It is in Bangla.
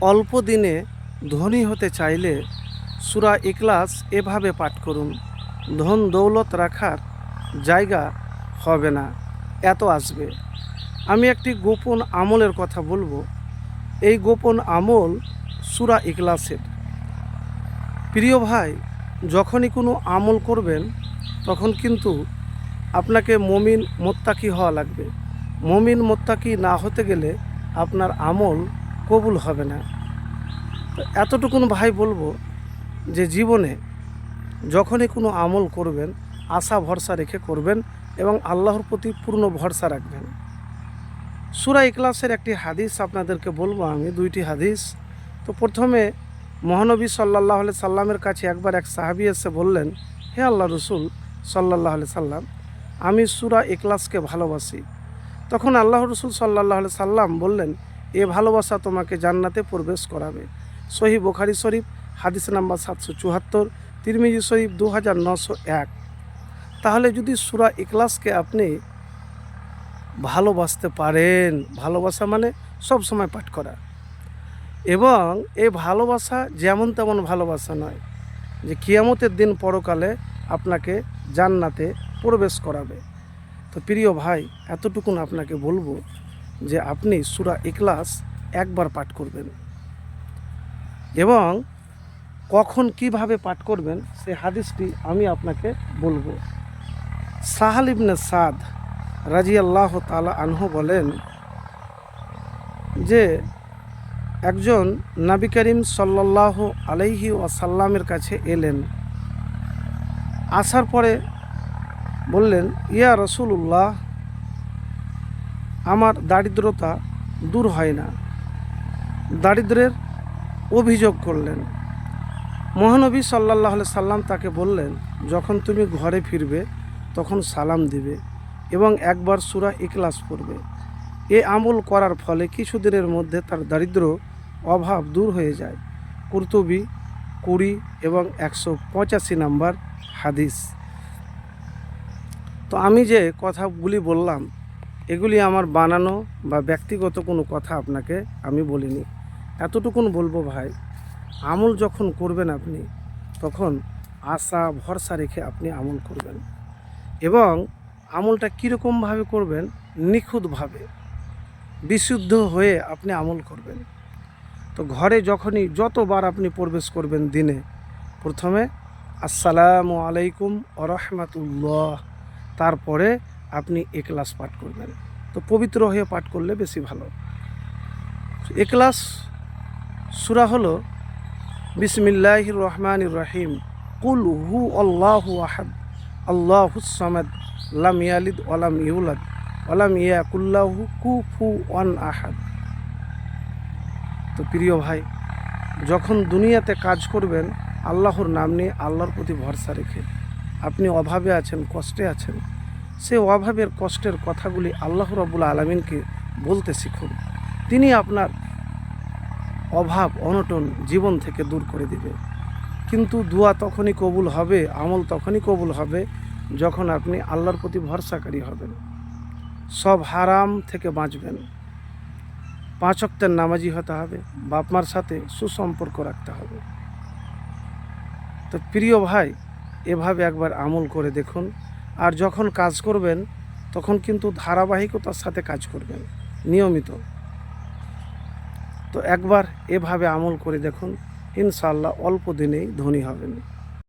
অল্প দিনে ধনী হতে চাইলে সূরা ইখলাস এভাবে পাঠ করুন। ধন দৌলত রাখার জায়গা হবে না, এত আসবে। আমি একটি গোপন আমলের কথা বলবো। এই গোপন আমল সূরা ইখলাসের। প্রিয় ভাই, যখনই কোনো আমল করবেন তখন কিন্তু আপনাকে মুমিন মুত্তাকি হওয়া লাগবে। মুমিন মুত্তাকি না হতে গেলে আপনার আমল কবুল হবে না। তো এতটুকুন ভাই বলবো যে জীবনে যখনই কোনো আমল করবেন আশা ভরসা রেখে করবেন এবং আল্লাহর প্রতি পূর্ণ ভরসা রাখবেন। সূরা ইখলাসের একটি হাদিস আপনাদেরকে বলবো আমি, দুইটি হাদিস। তো প্রথমে মহানবী সাল্লাল্লাহু আলাইহি সাল্লামের কাছে একবার এক সাহাবী এসে বললেন, হে আল্লাহ রসুল সাল্লাল্লাহু আলাইহি সাল্লাম, আমি সূরা ইখলাসকে ভালোবাসি। তখন আল্লাহ রসুল সাল্লাল্লাহু আলাইহি সাল্লাম বললেন, এ ভালোবাসা তোমাকে জান্নাতে প্রবেশ করাবে। সহিহ বুখারী শরীফ হাদিস নাম্বার 774, তিরমিজি শরীফ 2901। তাহলে যদি সূরা ইখলাসকে আপনি ভালোবাসতে পারেন, ভালোবাসা মানে সব সময় পাঠ করা, এবং এই ভালোবাসা যেমন তেমন ভালোবাসা নয় যে কিয়ামতের দিন পরকালে আপনাকে জান্নাতে প্রবেশ করাবে। তো প্রিয় ভাই, এতটুকুন আপনাকে বলবো যে আপনি সূরা ইখলাস একবার পাঠ করবেন এবং কখন কিভাবে পাঠ করবেন সেই হাদিসটি আমি আপনাকে বলবো। সাহাল ইবনে সাদ রাদিয়াল্লাহু তাআলা আনহু বলেন যে একজন নবী করিম সাল্লাল্লাহু আলাইহি ওয়াসাল্লামের কাছে এলেন। আসার পরে বললেন, ইয়া রাসূলুল্লাহ, আমার দারিদ্রতা দূর হয় না। দারিদ্রের অভিযোগ করলেন। মহানবী সাল্লাল্লাহু আলাইহি সাল্লাম তাকে বললেন, যখন তুমি ঘরে ফিরবে তখন সালাম দিবে এবং একবার সূরা ইখলাস পড়বে। এ আমল করার ফলে কিছুদিনের মধ্যে তার দারিদ্র অভাব দূর হয়ে যায়। কুরতুবী 20 এবং 185 নাম্বার হাদিস। তো আমি যে কথাগুলি বললাম এগুলি আমার বানানো বা ব্যক্তিগত কোনো কথা আপনাকে আমি বলিনি। এতটুকুন বলবো ভাই, আমল যখন করবেন আপনি তখন আশা ভরসা রেখে আপনি আমল করবেন এবং আমলটা কীরকমভাবে করবেন, নিখুঁতভাবে বিশুদ্ধ হয়ে আপনি আমল করবেন। তো ঘরে যখনই যতবার আপনি প্রবেশ করবেন দিনে, প্রথমে আসসালামু আলাইকুম ওয়া রাহমাতুল্লাহ, তারপরে আপনি ইখলাস পাঠ করবেন। তো পবিত্র হয়ে পাঠ করলে বেশি ভালো। ইখলাস সূরা হলো বিসমিল্লাহির রহমানির রহিম, কুল হু আল্লাহু আহাদ আল্লাহুস সামাদ লাম ইয়ালিদ ওয়া লাম ইউলাদ ওয়া লাম ইয়াকুল লাহু কুফুওয়ান আহাদ। তো প্রিয় ভাই, যখন দুনিয়াতে কাজ করবেন আল্লাহর নাম নিয়ে, আল্লাহর প্রতি ভরসা রেখে, আপনি অভাবে আছেন, কষ্টে আছেন, সে অভাবের কষ্টের কথাগুলি আল্লাহ রাব্বুল আলামিনকে বলতে শিখুন। তিনি আপনার অভাব অনটন জীবন থেকে দূর করে দিবে। কিন্তু দোয়া তখনই কবুল হবে, আমল তখনই কবুল হবে যখন আপনি আল্লাহর প্রতি ভরসাকারী হবেন, সব হারাম থেকে বাঁচবেন, 5 ওয়াক্তের নামাজি হতে হবে, বাপ মার সাথে সুসম্পর্ক রাখতে হবে। তো প্রিয় ভাই, এভাবে একবার আমল করে দেখুন। আর যখন কাজ করবেন তখন কিন্তু ধারাবাহিকতার সাথে কাজ করবেন, নিয়মিত। তো একবার এভাবে আমল করে দেখুন, ইনশাআল্লাহ অল্প দিনেই ধনী হবেন।